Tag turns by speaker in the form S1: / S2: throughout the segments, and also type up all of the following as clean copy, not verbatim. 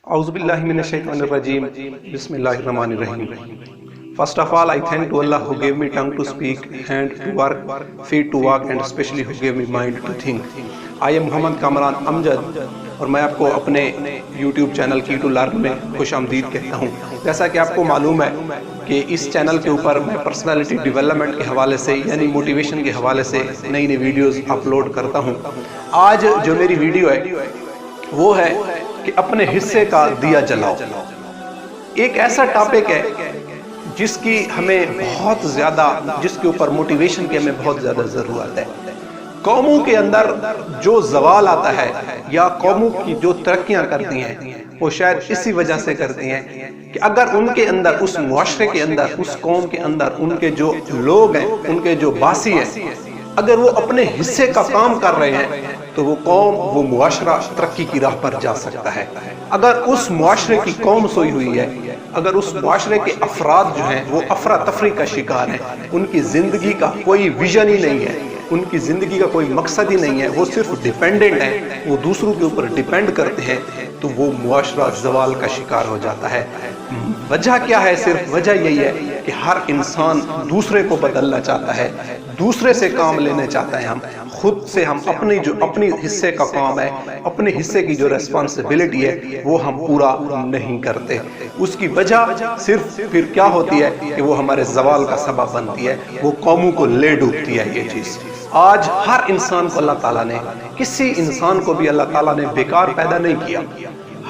S1: A'udhu billahi minash shaitanir rajim. Bismillahir rahmanir rahim. First of all, I thank to Allah who gave me tongue to speak, hand to work, feet to walk, and especially who gave me mind to think. I am Muhammad Kamran Amjad اور میں آپ کو اپنے YouTube channel کی to learn میں خوش آمدید کہتا ہوں. جیسا کہ آپ کو معلوم ہے کہ اس چینل کے اوپر میں پرسنالٹی ڈیولپمنٹ کے حوالے سے یعنی موٹیویشن کے حوالے سے نئی نئی ویڈیوز اپلوڈ کرتا ہوں. آج جو میری ویڈیو ہے وہ ہے کہ اپنے حصے کا دیا جلاؤ. ایک ایسا ٹاپک ہے جس کی ہمیں بہت زیادہ جس کے اوپر موٹیویشن کی ہمیں بہت زیادہ ضرورت ہے. قوموں کے اندر جو زوال آتا ہے یا قوموں کی جو ترقیاں کرتی ہیں وہ شاید اسی وجہ سے کرتی ہیں کہ اگر ان کے اندر اس معاشرے کے اندر اس قوم کے اندر ان کے جو لوگ ہیں ان کے جو باسی ہیں اگر وہ اپنے حصے کا کام کر رہے ہیں تو وہ قوم وہ معاشرہ ترقی کی راہ پر جا سکتا ہے. اگر اس معاشرے کی قوم سوئی ہوئی ہے اگر اس معاشرے کے افراد جو ہیں وہ افراتفری کا شکار ہیں ان کی زندگی کا کوئی ویژن ہی نہیں ہے ان کی زندگی کا کوئی مقصد ہی نہیں ہے وہ صرف ڈیپینڈنٹ ہیں وہ دوسروں کے اوپر ڈیپینڈ کرتے ہیں تو وہ معاشرہ زوال کا شکار ہو جاتا ہے. وجہ کیا ہے؟ صرف وجہ یہی ہے کہ ہر انسان دوسرے کو بدلنا چاہتا ہے دوسرے سے کام لینے چاہتا ہے. ہم خود سے ہم اپنی حصے کا کام ہے اپنے حصے کی جو ریسپانسبلٹی ہے وہ ہم پورا نہیں کرتے. اس کی وجہ صرف پھر کیا ہوتی ہے کہ وہ ہمارے زوال کا سبب بنتی ہے وہ قوموں کو لے ڈوبتی ہے. یہ چیز آج ہر انسان کو اللہ تعالیٰ نے کسی انسان کو بھی اللہ تعالیٰ نے بیکار پیدا نہیں کیا.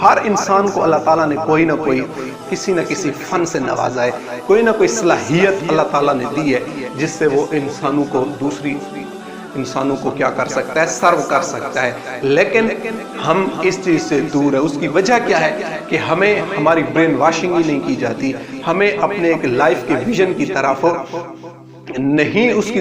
S1: ہر انسان کو اللہ تعالیٰ نے کوئی نہ کوئی کسی نہ کسی فن سے نوازا ہے کوئی نہ کوئی صلاحیت اللہ تعالیٰ نے دی ہے جس سے وہ انسانوں کو دوسری انسانوں کو کیا کر سکتا ہے سرو کر سکتا ہے. لیکن ہم اس چیز سے دور ہیں. اس کی وجہ کیا ہے کہ ہمیں ہماری برین واشنگ ہی نہیں کی جاتی ہمیں اپنے ایک لائف کے ویژن کی طرف نہیں اس کی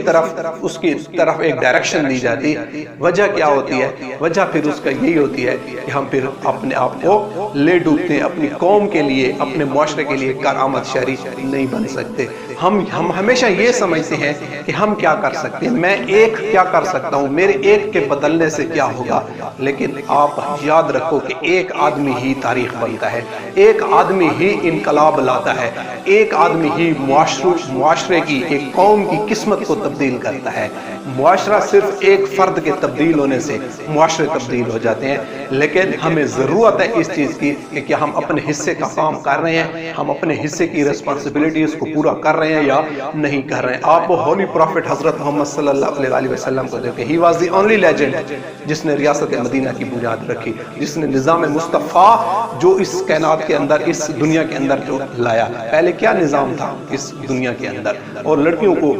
S1: طرف ایک ڈائریکشن دی جاتی. وجہ کیا ہوتی ہے؟ وجہ پھر اس کا یہی ہوتی ہے کہ ہم پھر اپنے آپ کو لے ڈوبتے ہیں اپنی قوم کے لیے اپنے معاشرے کے لیے کارآمد شہری نہیں بن سکتے. ہم ہمیشہ یہ سمجھتے ہیں کہ ہم کیا کر سکتے ہیں میں ایک کیا کر سکتا ہوں میرے ایک کے بدلنے سے کیا ہوگا. لیکن آپ یاد رکھو کہ ایک آدمی ہی تاریخ بنتا ہے ایک آدمی ہی انقلاب لاتا ہے ایک آدمی ہی معاشرے کی ایک قوم کی قسمت کو تبدیل کرتا ہے. معاشرہ صرف ایک فرد کے تبدیل ہونے سے معاشرے تبدیل ہو جاتے ہیں. لیکن ہمیں ضرورت ہے اس چیز کی کہ کیا ہم اپنے حصے کا کام کر رہے ہیں ہم اپنے حصے کی ریسپانسبلٹیز کو پورا کر رہے ہیں یا نہیں کر رہے ہیں. آپ ہولی پروفٹ حضرت محمد صلی اللہ علیہ وسلم کو دیکھیں. He was the only legend جس نے ریاست مدینہ کی بنیاد رکھی جس نے نظام مصطفیٰ جو اس کائنات کے اندر اس دنیا کے اندر جو لایا. پہلے کیا نظام تھا اس دنیا کے اندر اور لڑکیوں کو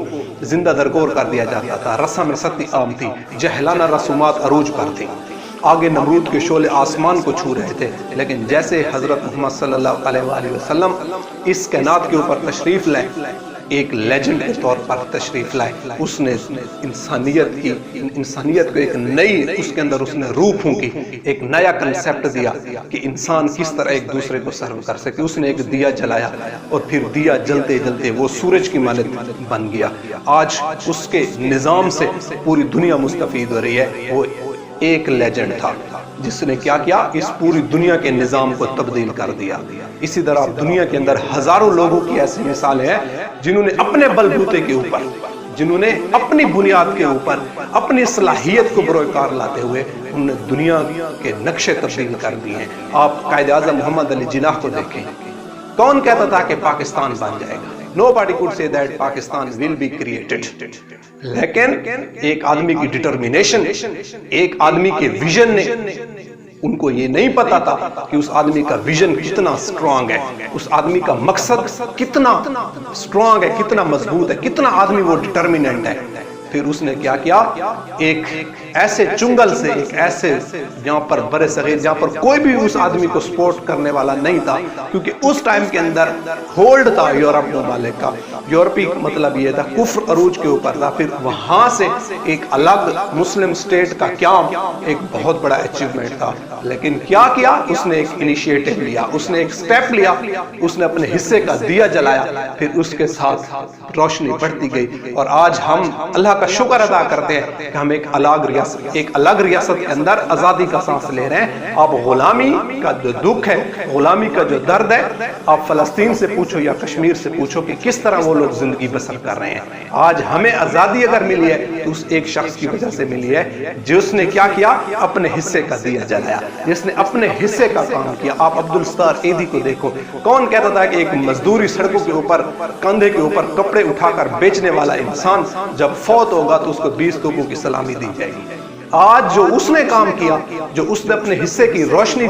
S1: زندہ درگور کر دیا جاتا تھا. رسم رستی عام تھی جہلانہ رسومات عروج پر تھی. آگے نمرود کے شعلے آسمان کو چھو رہے تھے. لیکن جیسے حضرت محمد صلی اللہ علیہ وآلہ وسلم اس کائنات کے اوپر تشریف لائے ایک لیجنڈ کے طور پر تشریف لائے اس نے انسانیت کو ایک نئی اس کے اندر اس نے روح پھونکی ایک نیا کنسیپٹ دیا کہ انسان کس طرح ایک دوسرے کو سرو کر سکے. اس نے ایک دیا جلایا اور پھر دیا جلتے جلتے وہ سورج کی مانند بن گیا. آج اس کے نظام سے پوری دنیا مستفید ہو رہی ہے. وہ ایک لیجنڈ تھا جس نے کیا کیا اس پوری دنیا کے نظام کو تبدیل کر دیا. اسی طرح دنیا کے اندر ہزاروں لوگوں کی ایسی مثالیں ہیں جنہوں نے اپنے بل بوتے کے اوپر جنہوں نے اپنی بنیاد کے اوپر اپنی صلاحیت کو بروئے کار لاتے ہوئے انہوں نے دنیا کے نقشے تبدیل کر دیے ہیں. آپ قائد اعظم محمد علی جناح کو دیکھیں. کون کہتا تھا کہ پاکستان بن جائے گا؟ Nobody could say that Pakistan will be created. لیکن ایک آدمی کی ڈٹرمینیشن ایک آدمی کے ویژن نے ان کو یہ نہیں پتا تھا کہ اس آدمی کا ویژن کتنا سٹرونگ ہے اس آدمی کا مقصد کتنا سٹرونگ ہے کتنا مضبوط ہے کتنا آدمی وہ ڈٹرمیننٹ ہے. پھر اس نے کیا کیا ایک ایسے چنگل سے ایک ایسے جہاں پر برے صغیر جہاں پر کوئی بھی اس آدمی کو سپورٹ کرنے والا نہیں تھا کیونکہ اس ٹائم کے اندر ہولڈ تھا یورپ ممالک کا. یورپی مطلب یہ تھا کفر عروج کے اوپر تھا. پھر وہاں سے ایک الگ مسلم سٹیٹ کا قیام ایک بہت بڑا اچیومنٹ تھا. لیکن کیا کیا اس نے ایک انیشیٹو لیا اس نے ایک سٹیپ لیا اس نے اپنے حصے کا دیا جلایا. پھر اس کے ساتھ روشنی بڑھتی گئی اور آج ہم اللہ اللہ کا شکر ادا کرتے ہیں کہ ہم ایک الگ ریاست کے اندر آزادی کا سانس لے رہے ہیں. آپ غلامی کا جو دکھ ہے، غلامی کا جو درد ہے، آپ فلسطین سے پوچھو یا کشمیر سے پوچھو کہ کس طرح وہ لوگ زندگی بسر کر رہے ہیں. آج ہمیں آزادی اگر ملی ہے تو اس ایک شخص کی وجہ سے ملی ہے جس نے کیا کیا، اپنے حصے کا دیا جلایا، جس نے اپنے حصے کا کام کیا. آپ عبدالستار ایدھی کو دیکھو، کون کہتا تھا کہ ایک مزدوری سڑکوں کے اوپر کندھے کے اوپر کپڑے اٹھا کر بیچنے والا انسان جب فوت ہوگا تو اس کو 20 توپوں کی سلامی دی جائے گی. آج جو اس نے کام کیا، جو اس نے اپنے حصے کی روشنی،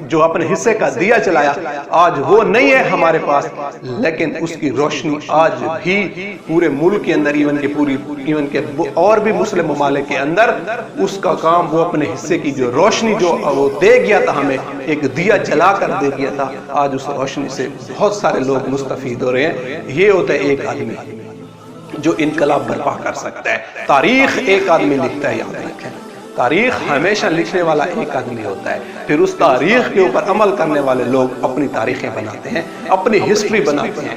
S1: جو اپنے حصے کا دیا جلایا، آج وہ نہیں ہے ہمارے پاس، لیکن اس کی روشنی آج بھی پورے ملک کے اندر، ایون کے اور بھی مسلم ممالک کے اندر اس کا کام، وہ اپنے حصے کی جو روشنی جو وہ دے گیا تھا، ہمیں ایک دیا جلا کر دے گیا تھا، آج اس روشنی سے بہت سارے لوگ مستفید ہو رہے ہیں. یہ ہوتا ہے ایک آدمی جو انقلاب برپا کر سکتا ہے. تاریخ ایک آدمی لکھتا ہے، یاد رکھیں، تاریخ ہمیشہ لکھنے والا ایک آدمی ہوتا ہے. پھر اس تاریخ کے اوپر عمل کرنے والے لوگ اپنی تاریخیں بناتے ہیں، اپنی ہسٹری بناتے ہیں.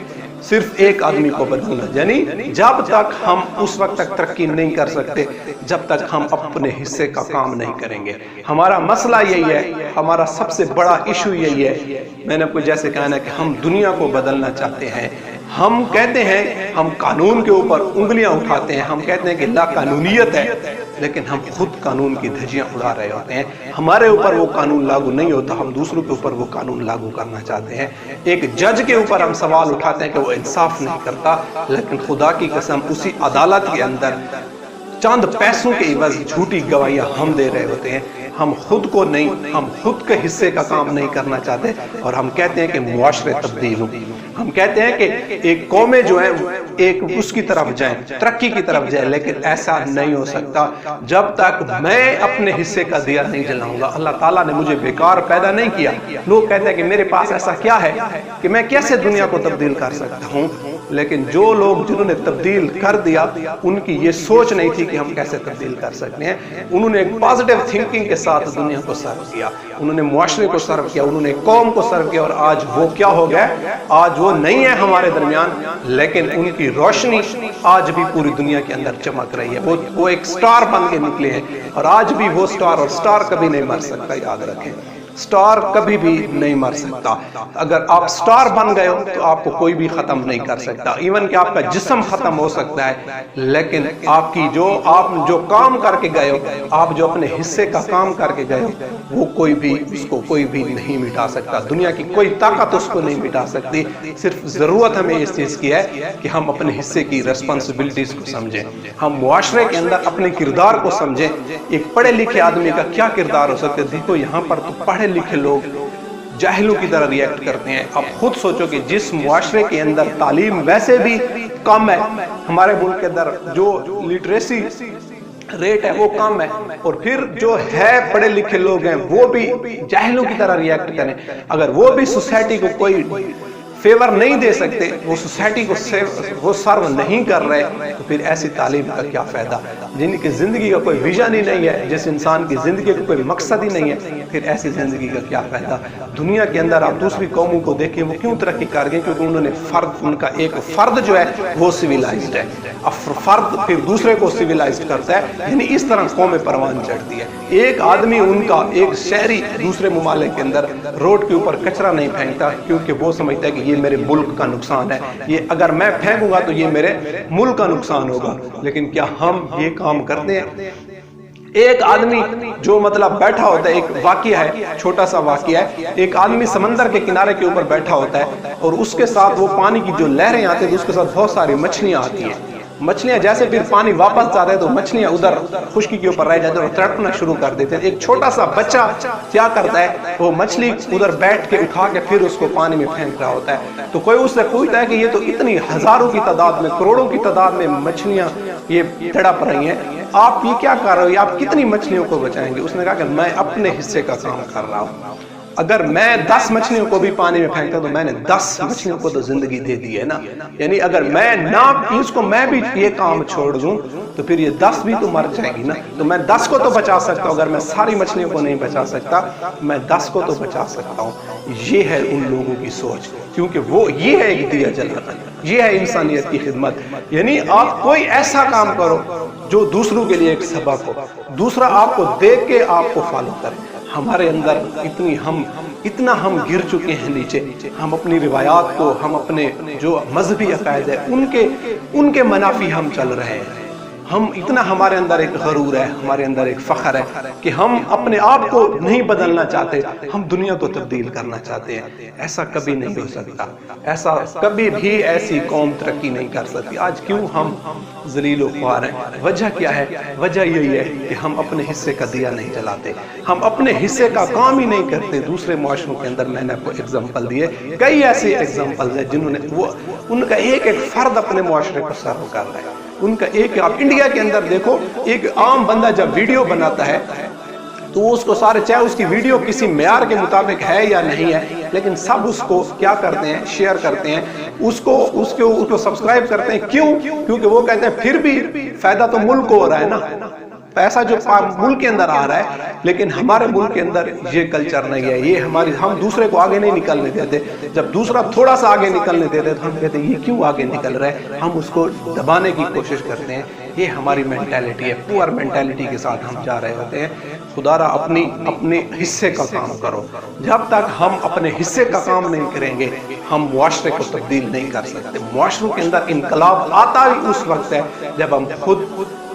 S1: صرف ایک آدمی کو بدلنا، یعنی جب تک ہم اس وقت تک ترقی نہیں کر سکتے جب تک ہم اپنے حصے کا کام نہیں کریں گے. ہمارا مسئلہ یہی ہے، ہمارا سب سے بڑا ایشو یہی ہے. میں نے آپ کو جیسے کہا نا کہ ہم دنیا کو بدلنا چاہتے ہیں. ہم کہتے ہیں، ہم قانون کے اوپر انگلیاں اٹھاتے ہیں، ہم کہتے ہیں کہ لا قانونیت ہے، لیکن ہم خود قانون کی دھجیاں اڑا رہے ہوتے ہیں. ہمارے اوپر وہ قانون لاگو نہیں ہوتا، ہم دوسروں کے اوپر وہ قانون لاگو کرنا چاہتے ہیں. ایک جج کے اوپر ہم سوال اٹھاتے ہیں کہ وہ انصاف نہیں کرتا، لیکن خدا کی قسم اسی عدالت کے اندر چند پیسوں کے عوض جھوٹی گواہیاں ہم دے رہے ہوتے ہیں. ہم خود کو نہیں، ہم خود کے حصے کا کام نہیں کرنا چاہتے، اور ہم کہتے ہیں کہ معاشرے تبدیل ہوں. ہم کہتے ہیں کہ ایک قومیں جو ہیں ایک اس کی طرف جائیں، ترقی کی طرف جائیں، لیکن ایسا نہیں ہو سکتا جب تک میں اپنے حصے کا دیا نہیں جلاؤں گا. اللہ تعالیٰ نے مجھے بیکار پیدا نہیں کیا. لوگ کہتے ہیں کہ میرے پاس ایسا کیا ہے کہ میں کیسے دنیا کو تبدیل کر سکتا ہوں، لیکن جو لوگ جنہوں نے تبدیل کر دیا ان کی یہ سوچ نہیں تھی کہ ہم کیسے تبدیل کر سکتے ہیں. انہوں نے ایک پازیٹیو تھنکنگ کے ساتھ دنیا کو سرو کیا، انہوں نے معاشرے کو سرو کیا، انہوں نے قوم کو سرو کیا، اور آج وہ کیا ہو گیا؟ آج وہ نہیں ہے ہمارے درمیان، لیکن ان کی روشنی آج بھی پوری دنیا کے اندر چمک رہی ہے. وہ ایک سٹار بن کے نکلے ہیں، اور آج بھی وہ سٹار، اور سٹار کبھی نہیں مر سکتا، یاد رکھیں، سٹار کبھی بھی نہیں مر سکتا. اگر آپ سٹار بن گئے ہو تو آپ کو کوئی بھی ختم نہیں کر سکتا. ایون کہ آپ کا جسم ختم ہو سکتا ہے، لیکن آپ جو کام کر کے گئے ہو، آپ جو اپنے حصے کا کام کر کے گئے ہو، وہ کوئی بھی نہیں مٹا سکتا. دنیا کی کوئی طاقت اس کو نہیں مٹا سکتی. صرف ضرورت ہمیں اس چیز کی ہے کہ ہم اپنے حصے کی ریسپانسبلٹیز کو سمجھیں، ہم معاشرے کے اندر اپنے کردار کو سمجھیں. ایک پڑھے لکھے آدمی کا کیا کردار ہو سکتا ہے؟ دیکھو یہاں پر تو پڑھے لکھے لوگ جاہلوں کی طرح ریئیکٹ کرتے ہیں. آپ خود سوچو کہ جس معاشرے کے اندر تعلیم ویسے بھی کم ہے، ہمارے ملک کے اندر جو لٹریسی ریٹ ہے وہ کم ہے، اور پھر جو ہے پڑھے لکھے لوگ ہیں وہ بھی جاہلوں کی طرح ریئیکٹ کریں. اگر وہ بھی سوسائٹی کو کوئی فیور نہیں دے سکتے، وہ سوسائٹی کو وہ سرو نہیں کر رہے، تو پھر ایسی تعلیم کا کیا فائدہ؟ جن کی زندگی کا کوئی ویژن ہی نہیں ہے، جس انسان کی زندگی کا کوئی مقصد ہی نہیں ہے، پھر ایسی زندگی کا کیا فائدہ؟ دنیا کے اندر آپ دوسری قوموں کو دیکھیں، وہ کیوں ترقی کر گئے؟ کیونکہ انہوں نے ان کا ایک فرد جو ہے وہ سویلائزڈ ہے. فرد پھر دوسرے کو سویلائزڈ کرتا ہے، یعنی اس طرح قومیں پروان چڑھتی ہے. ایک آدمی ان کا، ایک شہری دوسرے ممالک کے اندر روڈ کے اوپر کچرا نہیں پھینکتا، کیونکہ وہ سمجھتا ہے کہ یہ میرے ملک کا نقصان ہے، یہ اگر میں پھینکوں گا تو یہ میرے ملک کا نقصان ہوگا. لیکن کیا ہم یہ کام کرتے ہیں؟ ایک آدمی جو بیٹھا ہوتا ہے، ایک واقعہ ہے، چھوٹا سا واقعہ ہے، ایک آدمی سمندر کے کنارے کے اوپر بیٹھا ہوتا ہے، اور اس کے ساتھ وہ پانی کی جو لہریں آتی ہیں، اس کے ساتھ بہت ساری مچھلیاں آتی ہیں. مچھلیاں جیسے پھر پانی واپس جاتا ہے تو مچھلیاں ادھر خشکی کے اوپر رہ جاتی ہیں اور تڑپنا شروع کر دیتے ہیں. ایک چھوٹا سا بچہ کیا کرتا ہے؟ وہ مچھلی ادھر بیٹھ کے اٹھا کے پھر اس کو پانی میں پھینک رہا ہوتا ہے. تو کوئی اس سے پوچھتا ہے کہ یہ تو اتنی ہزاروں کی تعداد میں، کروڑوں کی تعداد میں مچھلیاں یہ تڑپ رہی ہیں، آپ یہ کیا کر رہے ہو؟ آپ کتنی مچھلیوں کو بچائیں گے؟ اس نے کہا کہ میں اپنے حصے کا کام کر رہا ہوں. اگر میں 10 مچھلیوں کو بھی پانی میں پھینکتا تو میں نے 10 مچھلیوں کو تو زندگی دے دی ہے نا. یعنی اگر میں نہ اس کو میں بھی یہ کام چھوڑ دوں تو پھر یہ 10 بھی تو مر جائے گی نا. تو میں 10 کو تو بچا سکتا ہوں. اگر میں ساری مچھلیوں کو نہیں بچا سکتا میں 10 کو تو بچا سکتا ہوں. یہ ہے ان لوگوں کی سوچ, کیونکہ وہ یہ ہے ایک دیا جلانا, یہ ہے انسانیت کی خدمت. یعنی آپ کوئی ایسا کام کرو جو دوسروں کے لیے ایک سبق ہو, دوسرا آپ کو دیکھ کے آپ کو فالو کرے. ہمارے اندر اتنا ہم گر چکے ہیں نیچے, ہم اپنی روایات کو, ہم اپنے جو مذہبی عقائد ہے ان کے منافی ہم چل رہے ہیں. ہمارے اندر ایک غرور ہے, ہمارے اندر ایک فخر ہے کہ ہم اپنے آپ کو نہیں بدلنا چاہتے, ہم دنیا کو تبدیل کرنا چاہتے ہیں. ایسا کبھی نہیں ہو سکتا, ایسا کبھی بھی ایسی قوم ترقی نہیں کر سکتی. آج کیوں ہم ذلیل و خوار ہیں؟ وجہ کیا ہے؟ وجہ یہی ہے کہ ہم اپنے حصے کا دیا نہیں جلاتے, ہم اپنے حصے کا کام ہی نہیں کرتے. دوسرے معاشروں کے اندر میں نے آپ کو ایگزامپل دیے, کئی ایسے ایگزامپل ہیں جنہوں نے ان کا ایک فرد اپنے معاشرے کو سرو کر رہا ہے. ان کا آپ انڈیا کے اندر دیکھو, ایک عام بندہ جب ویڈیو بناتا ہے تو اس کو سارے, چاہے اس کی ویڈیو کسی معیار کے مطابق ہے یا نہیں ہے, لیکن سب اس کو کیا کرتے ہیں؟ شیئر کرتے ہیں, اس کو سبسکرائب کرتے ہیں. کیوں؟ کیونکہ وہ کہتے ہیں پھر بھی فائدہ تو ملک کو ہو رہا ہے نا, پیسہ جو ملک کے اندر آ رہا ہے. لیکن ہمارے ملک کے اندر یہ کلچر نہیں ہے. یہ ہم دوسرے کو آگے نہیں نکلنے دیتے. جب دوسرا تھوڑا سا آگے نکلنے دیتے تو ہم کہتے ہیں یہ کیوں آگے نکل رہا ہے, ہم اس کو دبانے کی کوشش کرتے ہیں. یہ ہماری مینٹیلٹی ہے, پور مینٹیلٹی کے ساتھ ہم جا رہے ہوتے ہیں. خدا را اپنے حصے کا کام کرو. جب تک ہم اپنے حصے کا کام نہیں کریں گے ہم معاشرے کو تبدیل نہیں کر سکتے. معاشروں کے اندر انقلاب آتا ہی اس وقت ہے جب ہم خود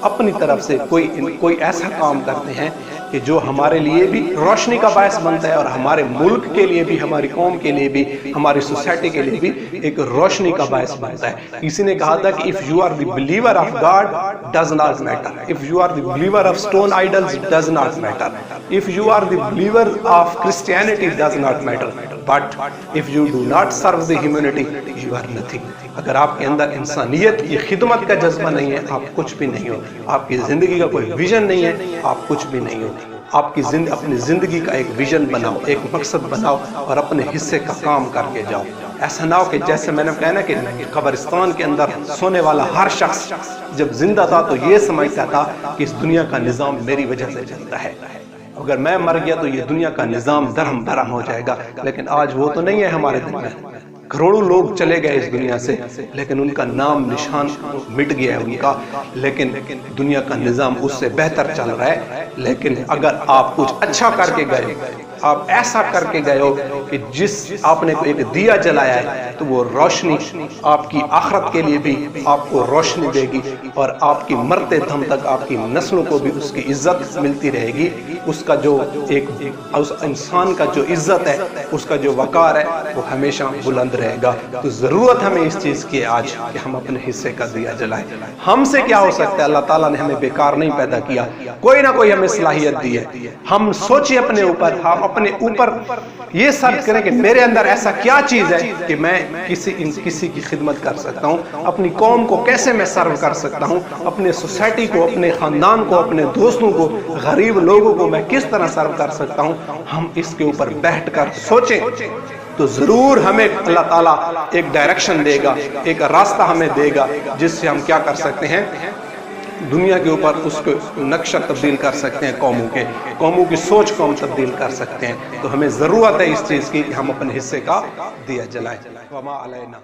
S1: اپنی طرف سے کوئی ایسا کام کرتے ہیں کہ جو ہمارے لیے بھی روشنی کا باعث بنتا ہے, اور ہمارے ملک کے لیے بھی, ہماری قوم کے لیے بھی, ہماری سوسائٹی کے لیے بھی ایک روشنی کا باعث بنتا ہے. کسی نے کہا تھا کہ if you are the believer of God does not matter, if you are the believer of stone idols does not matter, if you are the believer of Christianity does not matter, but if you do not serve the humanity you are nothing. اگر آپ کے اندر انسانیت کی خدمت کا جذبہ نہیں ہے آپ کچھ بھی نہیں ہو. آپ کی زندگی کا کوئی ویژن نہیں ہے آپ کچھ بھی نہیں ہو. آپ کی اپنی زندگی کا ایک ویژن بناؤ, ایک مقصد بناؤ, اور اپنے حصے کا کام کر کے جاؤ. ایسا نہ ہو کہ جیسے میں نے کہا نا کہ قبرستان کے اندر سونے والا ہر شخص جب زندہ تھا تو یہ سمجھتا تھا کہ اس دنیا کا نظام میری وجہ سے چلتا ہے, اگر میں مر گیا تو یہ دنیا کا نظام درہم برہم ہو جائے گا. لیکن آج وہ تو نہیں ہے ہمارے دل میں. کروڑوں لوگ چلے گئے اس دنیا سے لیکن ان کا نام نشان مٹ گیا ہے ان کا, لیکن دنیا کا نظام اس سے بہتر چل رہا ہے. لیکن اگر آپ کچھ اچھا کر کے گئے, آپ ایسا کر کے گئے ہو کہ جس آپ نے ایک دیا جلایا ہے تو وہ روشنی آپ کی آخرت کے لیے بھی آپ کو روشنی دے گی, اور آپ کی مرتے دم تک آپ کی نسلوں کو بھی اس کی عزت ملتی رہے گی. اس کا جو اس انسان کا جو عزت ہے, اس کا جو وقار ہے وہ ہمیشہ بلند رہے گا. تو ضرورت ہمیں اس چیز کی آج کہ ہم اپنے حصے کا دیا جلائیں. ہم سے کیا ہو سکتا ہے؟ اللہ تعالیٰ نے ہمیں بیکار نہیں پیدا کیا, کوئی نہ کوئی ہمیں صلاحیت دی ہے. ہم سوچیں اپنے اوپر, ہم اپنے اوپر یہ سرچ کریں کہ میرے اندر ایسا کیا چیز ہے کہ میں کسی کی خدمت کر سکتا ہوں, اپنی قوم کو کیسے میں سرو کر سکتا ہوں, اپنے سوسائٹی کو, اپنے خاندان کو, اپنے دوستوں کو, غریب لوگوں کو میں کس طرح سرو کر سکتا ہوں. ہم اس کے اوپر بیٹھ کر سوچیں تو ضرور ہمیں اللہ تعالیٰ ایک ڈائریکشن دے گا, ایک راستہ ہمیں دے گا جس سے ہم کیا کر سکتے ہیں, دنیا کے اوپر اس کو نقشہ تبدیل کر سکتے ہیں, قوموں کی سوچ کو ہم تبدیل کر سکتے ہیں. تو ہمیں ضرورت ہے اس چیز کی کہ ہم اپنے حصے کا دیا جلائیں. وما علینا.